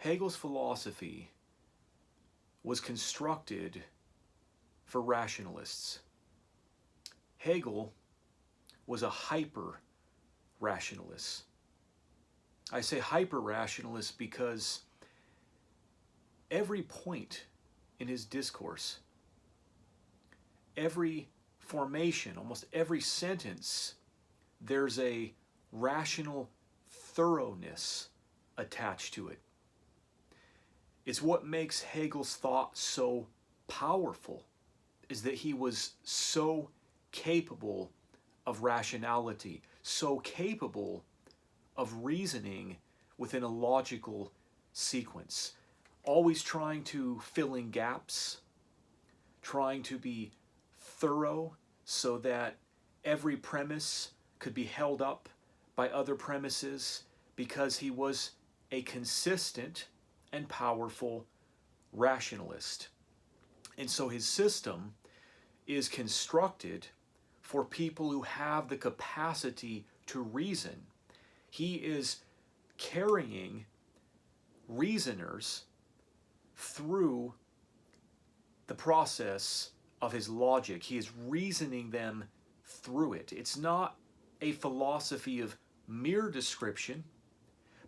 Hegel's philosophy was constructed for rationalists. Hegel was a hyper-rationalist. I say hyper-rationalist because every point in his discourse, every formation, almost every sentence, there's a rational thoroughness attached to it. It's what makes Hegel's thought so powerful, is that he was so capable of rationality, so capable of reasoning within a logical sequence, always trying to fill in gaps, trying to be thorough so that every premise could be held up by other premises, because he was a consistent and powerful rationalist. And so his system is constructed for people who have the capacity to reason. He is carrying reasoners through the process of his logic. He is reasoning them through it. It's not a philosophy of mere description,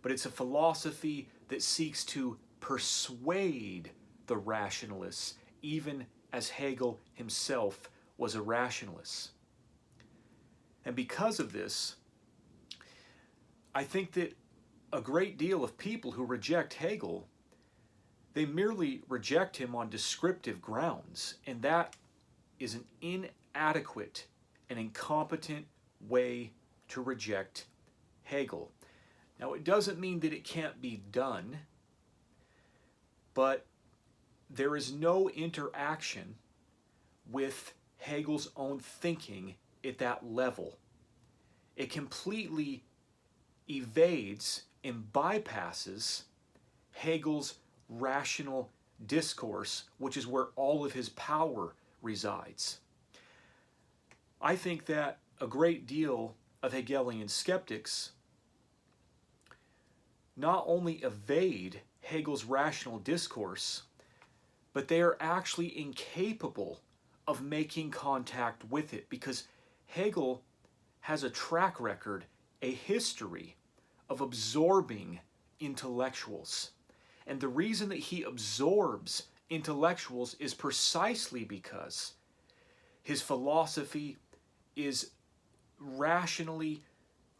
but it's a philosophy that seeks to persuade the rationalists, even as Hegel himself was a rationalist. And because of this, I think that a great deal of people who reject Hegel, they merely reject him on descriptive grounds, and that is an inadequate and incompetent way to reject Hegel. Now, it doesn't mean that it can't be done, but there is no interaction with Hegel's own thinking at that level. It completely evades and bypasses Hegel's rational discourse, which is where all of his power resides. I think that a great deal of Hegelian skeptics not only evade Hegel's rational discourse, but they are actually incapable of making contact with it, because Hegel has a track record, a history of absorbing intellectuals. And the reason that he absorbs intellectuals is precisely because his philosophy is rationally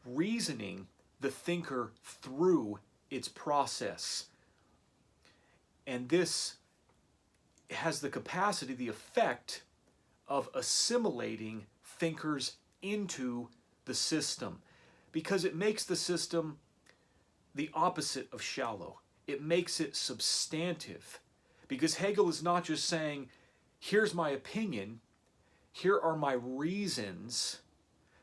reasoning the thinker through its process. And this has the capacity, the effect of assimilating thinkers into the system, because it makes the system the opposite of shallow. It makes it substantive, because Hegel is not just saying, here's my opinion, here are my reasons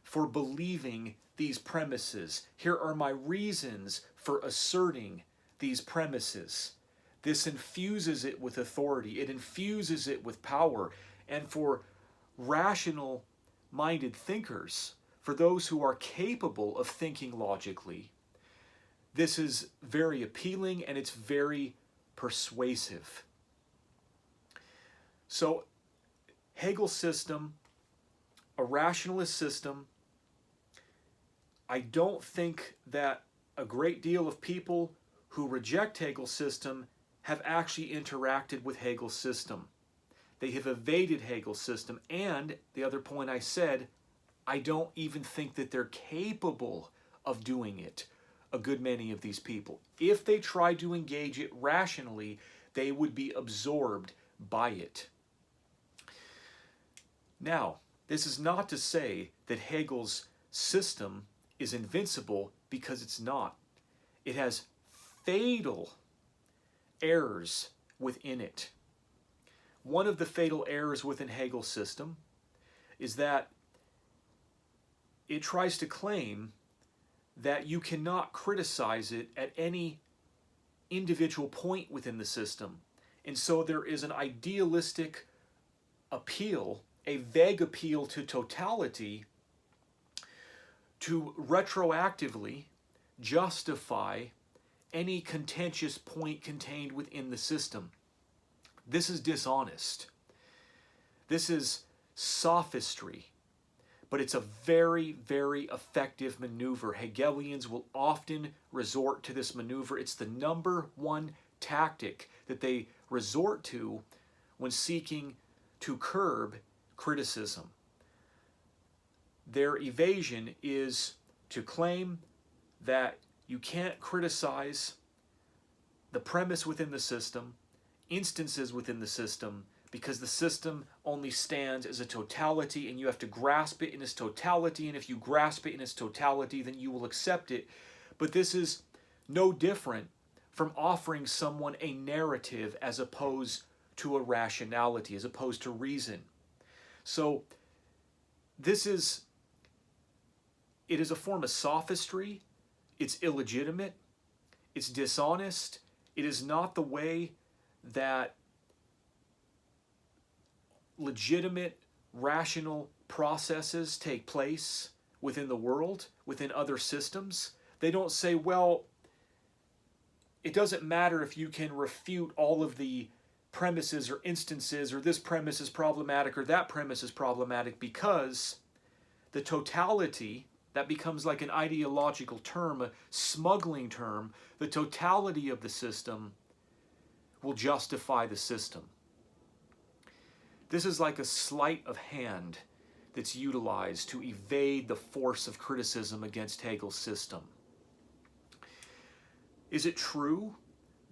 for believing these premises, here are my reasons for asserting these premises. This infuses it with authority, it infuses it with power, and for rational-minded thinkers, for those who are capable of thinking logically, this is very appealing and it's very persuasive. So Hegel's system, a rationalist system, I don't think that a great deal of people who reject Hegel's system have actually interacted with Hegel's system. They have evaded Hegel's system, and the other point I said, I don't even think that they're capable of doing it, a good many of these people. If they tried to engage it rationally, they would be absorbed by it. Now, this is not to say that Hegel's system is invincible, because it's not. It has fatal errors within it. One of the fatal errors within Hegel's system is that it tries to claim that you cannot criticize it at any individual point within the system. And so there is an idealistic appeal, a vague appeal to totality, to retroactively justify any contentious point contained within the system. This is dishonest. This is sophistry. But it's a very, very effective maneuver. Hegelians will often resort to this maneuver. It's the number one tactic that they resort to when seeking to curb criticism. Their evasion is to claim that you can't criticize the premise within the system, instances within the system, because the system only stands as a totality and you have to grasp it in its totality, and if you grasp it in its totality, then you will accept it. But this is no different from offering someone a narrative as opposed to a rationality, as opposed to reason. So it is a form of sophistry. It's illegitimate. It's dishonest. It is not the way that legitimate, rational processes take place within the world, within other systems. They don't say, well, it doesn't matter if you can refute all of the premises or instances, or this premise is problematic or that premise is problematic, because the totality, that becomes like an ideological term, a smuggling term, the totality of the system will justify the system. This is like a sleight of hand that's utilized to evade the force of criticism against Hegel's system. Is it true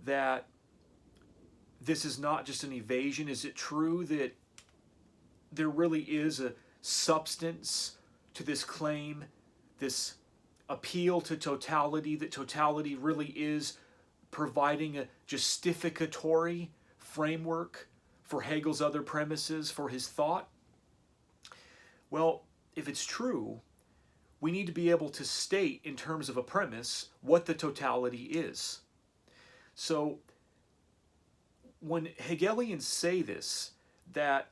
that this is not just an evasion? Is it true that there really is a substance to this claim, this appeal to totality, that totality really is providing a justificatory framework for Hegel's other premises, for his thought? Well, if it's true, we need to be able to state in terms of a premise what the totality is. So when Hegelians say this, that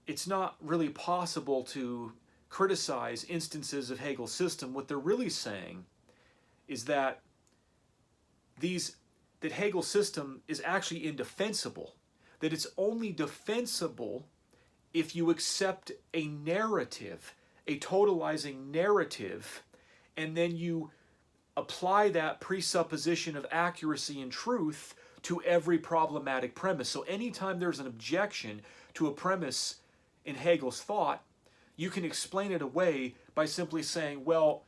it's not really possible to criticize instances of Hegel's system, what they're really saying is that Hegel's system is actually indefensible, that it's only defensible if you accept a narrative, a totalizing narrative, and then you apply that presupposition of accuracy and truth to every problematic premise. So anytime there's an objection to a premise in Hegel's thought, you can explain it away by simply saying, well,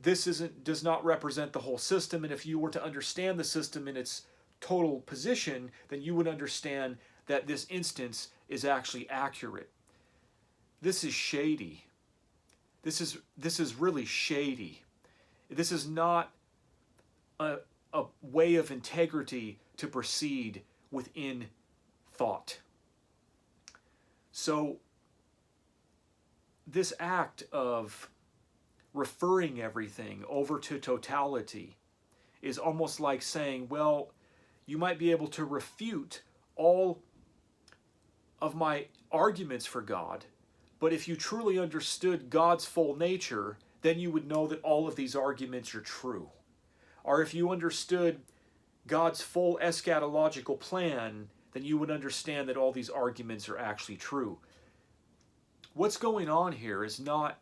this does not represent the whole system, and if you were to understand the system in its total position, then you would understand that this instance is actually accurate. This is shady. This is really shady. This is not a way of integrity to proceed within thought. So this act of referring everything over to totality is almost like saying, well, you might be able to refute all of my arguments for God, but if you truly understood God's full nature, then you would know that all of these arguments are true. Or if you understood God's full eschatological plan, then you would understand that all these arguments are actually true. What's going on here is not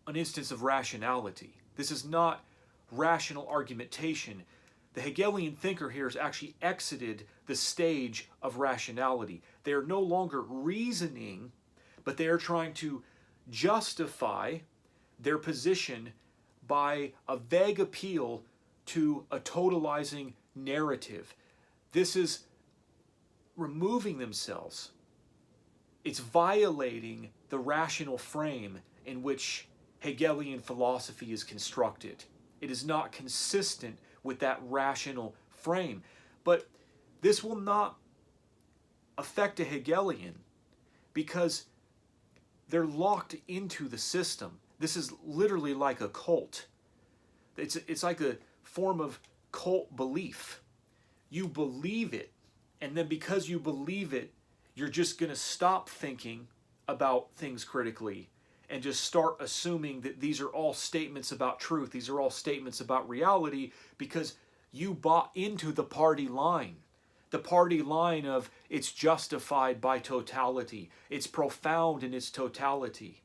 an instance of rationality. This is not rational argumentation. The Hegelian thinker here has actually exited the stage of rationality. They are no longer reasoning, but they are trying to justify their position by a vague appeal to a totalizing narrative. This is removing themselves. It's violating the rational frame in which Hegelian philosophy is constructed. It is not consistent with that rational frame. But this will not affect a Hegelian because they're locked into the system. This is literally like a cult. It's like a form of cult belief. You believe it, and then because you believe it, you're just going to stop thinking about things critically, and just start assuming that these are all statements about truth, these are all statements about reality, because you bought into the party line. The party line of it's justified by totality, it's profound in its totality.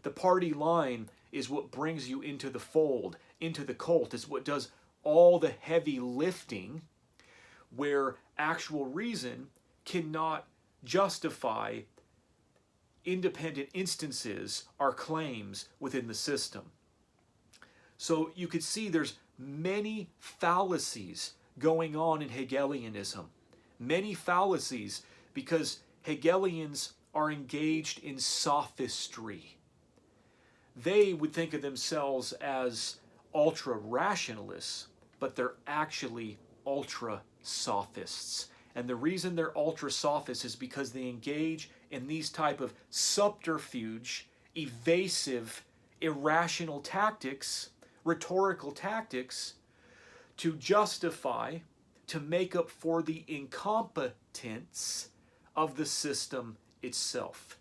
The party line is what brings you into the fold, into the cult. It's what does all the heavy lifting, where actual reason cannot justify independent instances or claims within the system. So you could see there's many fallacies going on in Hegelianism. Many fallacies, because Hegelians are engaged in sophistry. They would think of themselves as ultra-rationalists, but they're actually ultra-sophists. And the reason they're ultra-sophists is because they engage in these type of subterfuge, evasive, irrational tactics, rhetorical tactics, to justify, to make up for the incompetence of the system itself.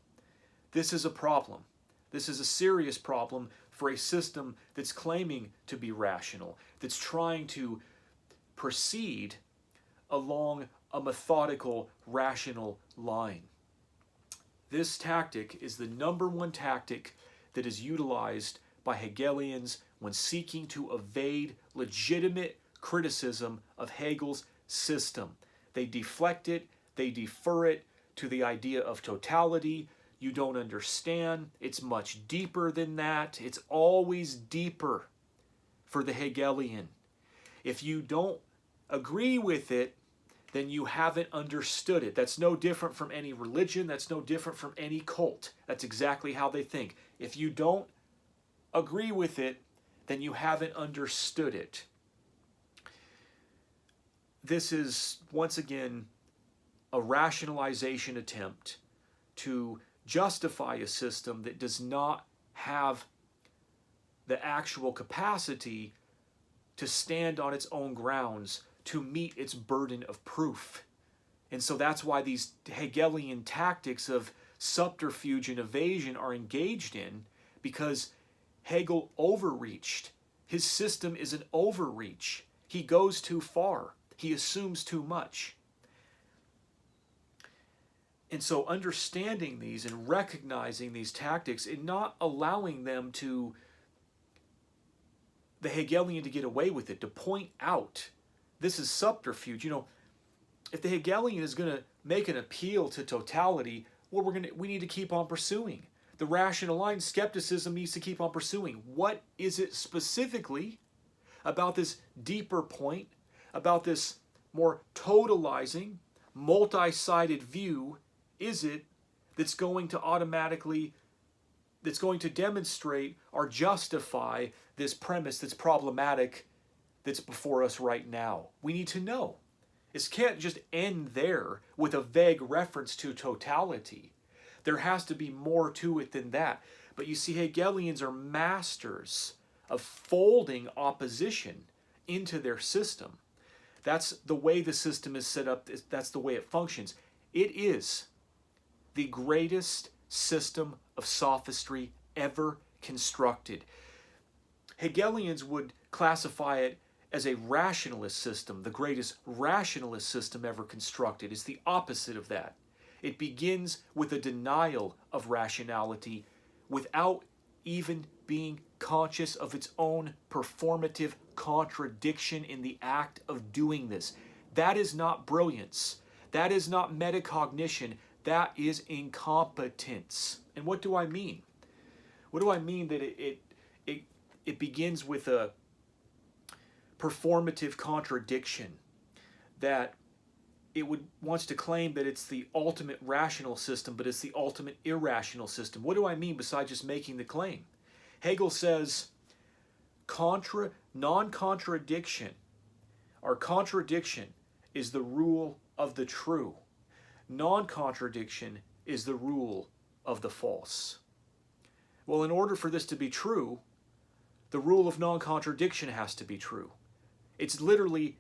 This is a problem. This is a serious problem for a system that's claiming to be rational, that's trying to proceed along a methodical, rational line. This tactic is the number one tactic that is utilized by Hegelians when seeking to evade legitimate criticism of Hegel's system. They deflect it, they defer it to the idea of totality. You don't understand. It's much deeper than that. It's always deeper for the Hegelian. If you don't agree with it, then you haven't understood it. That's no different from any religion. That's no different from any cult. That's exactly how they think. If you don't agree with it, then you haven't understood it. This is, once again, a rationalization attempt to justify a system that does not have the actual capacity to stand on its own grounds, to meet its burden of proof. And so that's why these Hegelian tactics of subterfuge and evasion are engaged in, because Hegel overreached. His system is an overreach. He goes too far. He assumes too much. And so understanding these and recognizing these tactics and not allowing them to, the Hegelian to get away with it, to point out this is subterfuge. You know, if the Hegelian is going to make an appeal to totality, well, we need to keep on pursuing. The rational line, skepticism, needs to keep on pursuing. What is it specifically about this deeper point, about this more totalizing, multi-sided view, is it that's going to automatically, that's going to demonstrate or justify this premise that's problematic that's before us right now? We need to know. It can't just end there with a vague reference to totality. There has to be more to it than that. But you see, Hegelians are masters of folding opposition into their system. That's the way the system is set up. That's the way it functions. It is the greatest system of sophistry ever constructed. Hegelians would classify it as a rationalist system. The greatest rationalist system ever constructed is the opposite of that. It begins with a denial of rationality without even being conscious of its own performative contradiction in the act of doing this. That is not brilliance. That is not metacognition. That is incompetence. And what do I mean? What do I mean that it begins with a performative contradiction, that it wants to claim that it's the ultimate rational system, but it's the ultimate irrational system? What do I mean besides just making the claim? Hegel says non-contradiction, or contradiction, is the rule of the true. Non-contradiction is the rule of the false. Well, in order for this to be true, the rule of non-contradiction has to be true. It's literally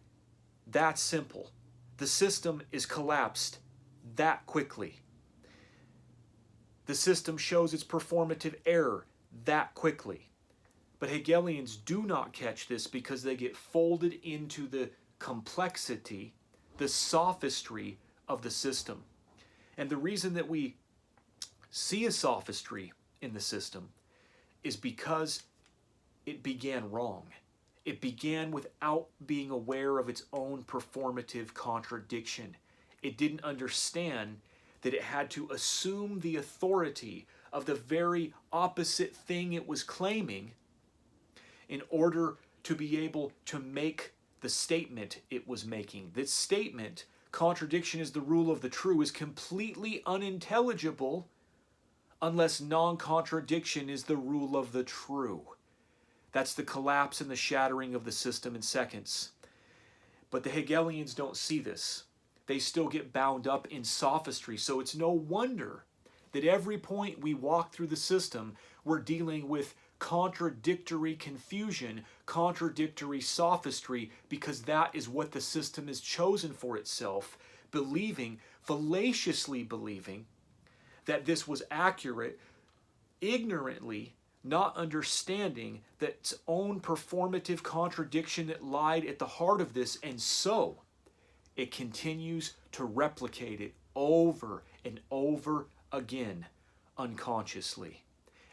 that simple. The system is collapsed that quickly. The system shows its performative error that quickly. But Hegelians do not catch this because they get folded into the complexity, the sophistry of the system. And the reason that we see a sophistry in the system is because it began wrong. It began without being aware of its own performative contradiction. It didn't understand that it had to assume the authority of the very opposite thing it was claiming in order to be able to make the statement it was making. This statement, contradiction is the rule of the true, is completely unintelligible unless non-contradiction is the rule of the true. That's the collapse and the shattering of the system in seconds. But the Hegelians don't see this. They still get bound up in sophistry, so it's no wonder that every point we walk through the system, we're dealing with contradictory confusion, contradictory sophistry, because that is what the system has chosen for itself, believing, fallaciously believing, that this was accurate, ignorantly not understanding that its own performative contradiction that lied at the heart of this, and so it continues to replicate it over and over again unconsciously.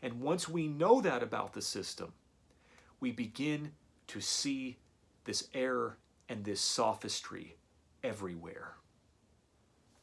And once we know that about the system, we begin to see this error and this sophistry everywhere.